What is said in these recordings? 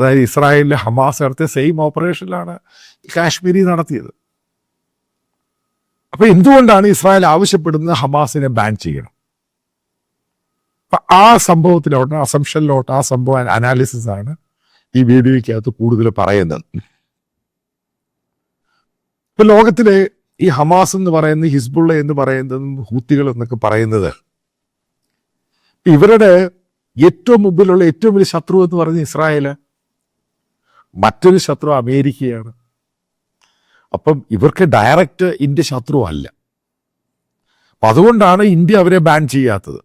അതായത് ഇസ്രായേലിലെ ഹമാസ് നടത്തിയ സെയിം ഓപ്പറേഷനിലാണ് കാശ്മീരി നടത്തിയത്. അപ്പൊ എന്തുകൊണ്ടാണ് ഇസ്രായേൽ ആവശ്യപ്പെടുന്നത് ഹമാസിനെ ബാൻ ചെയ്യണം? അപ്പൊ ആ സംഭവത്തിലോട്ട്, അസംഷനിലോട്ട്, ആ സംഭവം അനാലിസിസ് ആണ് ഈ വീഡിയോയ്ക്കകത്ത് കൂടുതൽ പറയുന്നത്. ഇപ്പൊ ലോകത്തിലെ ഈ ഹമാസ് എന്ന് പറയുന്നത്, ഹിസ്ബുള്ള എന്ന് പറയുന്നതും ഹൂത്തികൾ എന്നൊക്കെ പറയുന്നത്, ഇവരുടെ ഏറ്റവും മുമ്പിലുള്ള ഏറ്റവും വലിയ ശത്രു എന്ന് പറയുന്നത് ഇസ്രായേല്, മറ്റൊരു ശത്രു അമേരിക്കയാണ്. അപ്പം ഇവർക്ക് ഡയറക്റ്റ് ഇന്ത്യ ശത്രു അല്ല. അപ്പം അതുകൊണ്ടാണ് ഇന്ത്യ അവരെ ബാൻ ചെയ്യാത്തത്.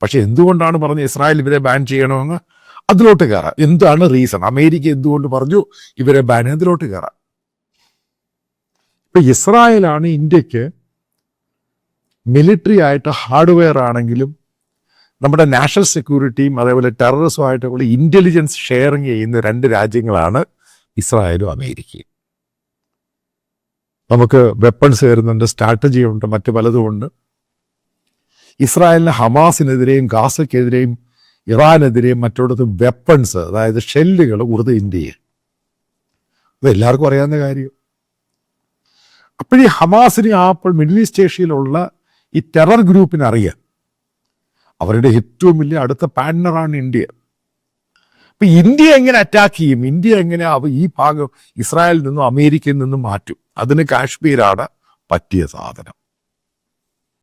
പക്ഷെ എന്തുകൊണ്ടാണ് പറഞ്ഞ് ഇസ്രായേൽ ഇവരെ ബാൻ ചെയ്യണമെന്ന് അതിലോട്ട് കയറാം. എന്താണ് റീസൺ? അമേരിക്ക എന്തുകൊണ്ട് പറഞ്ഞു ഇവരെ ബാൻ? അതിലോട്ട് കയറാം. ഇപ്പൊ ഇസ്രായേലാണ് ഇന്ത്യക്ക് മിലിറ്ററി ആയിട്ട് ഹാർഡ്വെയർ ആണെങ്കിലും നമ്മുടെ നാഷണൽ സെക്യൂരിറ്റിയും അതേപോലെ ടെററിസവുമായിട്ടുള്ള ഇന്റലിജൻസ് ഷെയറിങ് ചെയ്യുന്ന രണ്ട് രാജ്യങ്ങളാണ് ഇസ്രായേലും അമേരിക്കയും. നമുക്ക് വെപ്പൺസ് തരുന്നുണ്ട്, സ്ട്രാറ്റജി ഉണ്ട്, മറ്റു പലതുമുണ്ട്. ഇസ്രായേലിന് ഹമാസിനെതിരെയും ഗാസയ്ക്കെതിരെയും ഇറാനെതിരെയും മറ്റോടത്തും വെപ്പൺസ്, അതായത് ഷെല്ലുകൾ ഉറുദു ഇന്ത്യയിൽ. ഇത് എല്ലാവർക്കും അറിയാവുന്ന കാര്യം. അപ്പോഴീ ഹമാസിന് അപ്പോൾ മിഡിൽ ഈസ്റ്റ് ഏഷ്യയിലുള്ള ഈ ടെറർ ഗ്രൂപ്പിന് അറിയാം അവരുടെ ഏറ്റവും വലിയ അടുത്ത പാർട്ട്ണറാണ് ഇന്ത്യ. അപ്പൊ ഇന്ത്യ എങ്ങനെ അറ്റാക്ക് ചെയ്യും? ഇന്ത്യ എങ്ങനെ ഈ ഭാഗം ഇസ്രായേലിൽ നിന്നും അമേരിക്കയിൽ നിന്നും മാറ്റും? അതിന് കാശ്മീരാണ് പറ്റിയ സാധനം.